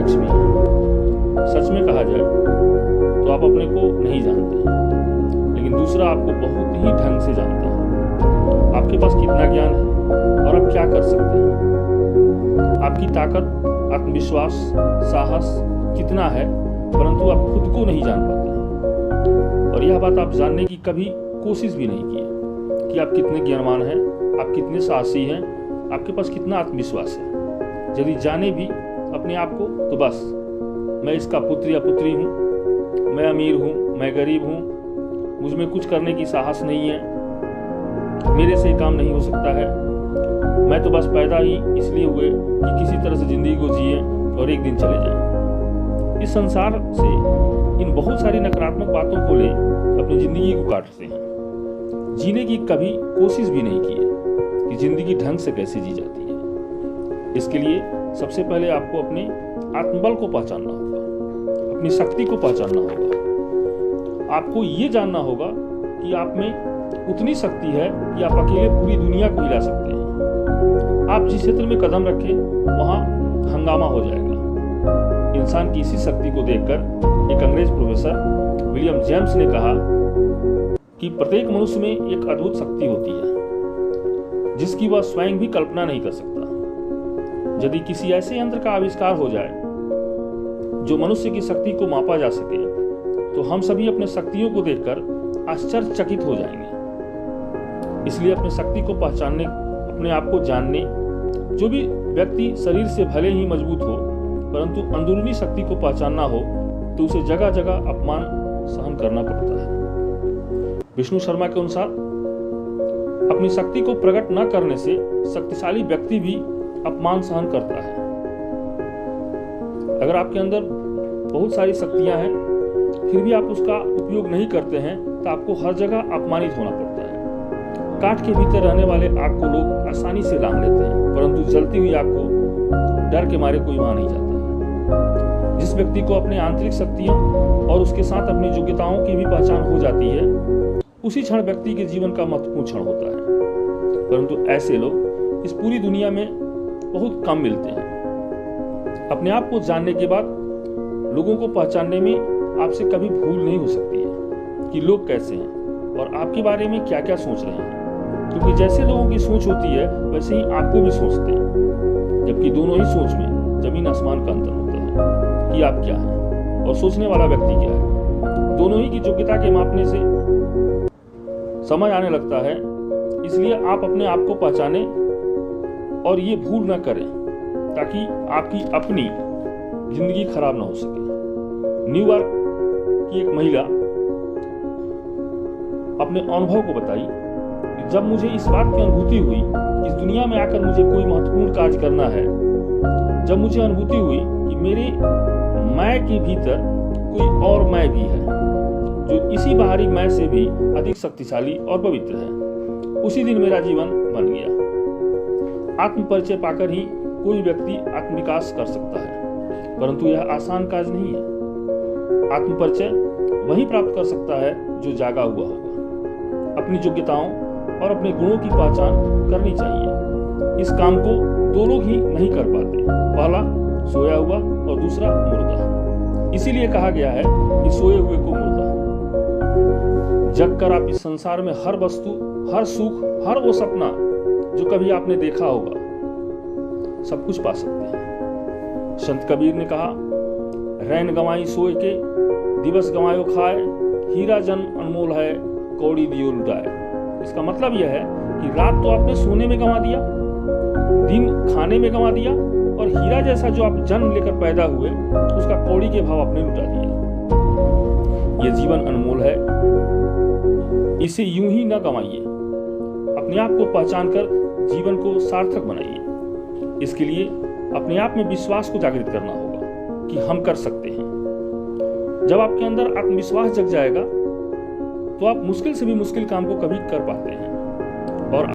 लक्ष्य भी है। सच में कहा जाए तो आप अपने को नहीं जानते, लेकिन दूसरा आपको बहुत ही ढंग से जानता है। आपके पास कितना ज्ञान है और आप क्या कर सकते हैं, आपकी ताकत, आत्मविश्वास, साहस कितना है, परंतु आप खुद को नहीं जान पाते हैं। और यह बात आप जानने की कभी कोशिश भी नहीं की है कि आप कितने ज्ञानवान हैं, आप कितने साहसी हैं, आपके पास कितना आत्मविश्वास है। यदि जाने भी अपने आप को तो बस मैं इसका पुत्र या पुत्री हूँ, मैं अमीर हूँ, मैं गरीब हूँ, मुझ में कुछ करने की साहस नहीं है, मेरे से काम नहीं हो सकता है, मैं तो बस पैदा ही इसलिए हुए कि किसी तरह से जिंदगी को जिए और एक दिन चले जाएं। इस संसार से इन बहुत सारी नकारात्मक बातों को ले अपनी जिंदगी को काटते हैं। जीने की कभी कोशिश भी नहीं की है कि जिंदगी ढंग से कैसे जी जाती है। इसके लिए सबसे पहले आपको अपने आत्मबल को पहचानना होगा, अपनी शक्ति को पहचानना होगा। आपको ये जानना होगा कि आप में उतनी शक्ति है कि आप अकेले पूरी दुनिया को हिला सकते हैं। आप जिस क्षेत्र में कदम रखें वहां हंगामा हो जाएगा। इंसान की इसी शक्ति को देखकर एक अंग्रेज प्रोफेसर विलियम जेम्स ने कहा कि प्रत्येक मनुष्य में एक अद्भुत शक्ति होती है जिसकी वह स्वयं भी कल्पना नहीं कर सकता। यदि किसी ऐसे यंत्र का आविष्कार हो जाए जो मनुष्य की शक्ति को मापा जा सके तो हम सभी अपने शक्तियों को देखकर आश्चर्यचकित हो जाएंगे। इसलिए अपनी शक्ति को पहचानने, अपने आप को जानने, जो भी व्यक्ति शरीर से भले ही मजबूत हो परंतु अंदरूनी शक्ति को पहचानना हो तो उसे जगह जगह अपमान सहन करना पड़ता है। विष्णु शर्मा के अनुसार अपनी शक्ति को प्रकट न करने से शक्तिशाली व्यक्ति भी अपमान सहन करता है। अगर आपके अंदर बहुत सारी शक्तियां हैं फिर भी आप उसका उपयोग नहीं करते हैं तो आपको हर जगह अपमानित होना पड़ता है। काठ के भीतर रहने वाले आग को लोग आसानी से लांघ लेते हैं, परंतु जलती हुई आग को डर के मारे कोई वहां नहीं जाता है। जिस व्यक्ति को अपने आंतरिक शक्तियों और उसके साथ अपनी योग्यताओं की भी पहचान हो जाती है उसी क्षण व्यक्ति के जीवन का महत्वपूर्ण क्षण होता है। परंतु ऐसे लोग इस पूरी दुनिया में बहुत कम मिलते हैं। अपने आप को जानने के बाद लोगों को पहचानने में आपसे कभी भूल नहीं हो सकती है कि लोग कैसे हैं और आपके बारे में क्या क्या सोच रहे हैं, क्योंकि जैसे लोगों की सोच होती है वैसे ही आपको भी सोचते हैं। जबकि दोनों ही सोच में जमीन आसमान का अंतर होता है कि आप क्या हैं और सोचने वाला व्यक्ति क्या है। दोनों ही की योग्यता के मापने से समझ आने लगता है। इसलिए आप अपने आप को पहचानें और ये भूल न करें ताकि आपकी अपनी जिंदगी खराब ना हो सके। न्यूयॉर्क की एक महिला अपने अनुभव को बताई कि जब मुझे इस बात की अनुभूति हुई कि इस दुनिया में आकर मुझे कोई महत्वपूर्ण कार्य करना है, जब मुझे अनुभूति हुई कि मेरे मैं के भीतर कोई और मैं भी है जो इसी बाहरी मैं से भी अधिक शक्तिशाली और पवित्र है, उसी दिन मेरा जीवन बन गया। आत्म परिचय पाकर ही कोई व्यक्ति आत्मविकास कर सकता है, परंतु यह आसान काज नहीं है। आत्म परिचय वही प्राप्त कर सकता है जो जागा हुआ होगा। अपनी योग्यताओं और अपने गुणों की पहचान करनी चाहिए। इस काम को दो लोग ही नहीं कर पाते, पहला सोया हुआ और दूसरा मुर्दा। इसीलिए कहा गया है कि सोए हुए को मुर्दा। जग कर आप इस संसार में हर वस्तु, हर सुख, हर वो सपना जो कभी आपने देखा होगा सब कुछ पा सकते हैं। संत कबीर ने कहा, रैन गंवाई सोए के, दिवस गंवायो खाए, हीरा जन अनमोल है, कौड़ी दियो लुटाए। इसका मतलब यह है कि रात तो आपने सोने में गंवा दिया, दिन खाने में गंवा दिया और हीरा जैसा जो आप जन्म लेकर पैदा हुए उसका कौड़ी के भाव आपने लुटा दिया। यह जीवन अनमोल है, इसे यूं ही न गंवाइए। अपने आप को पहचान कर जीवन को सार्थक बनाइए। इसके लिए अपने आप में विश्वास को जागृत करना होगा कि हम कर सकते हैं। जब आपके अंदर आत्मविश्वास जग जाएगा तो आप मुश्किल से भी मुश्किल काम को कभी कर पाते हैं। और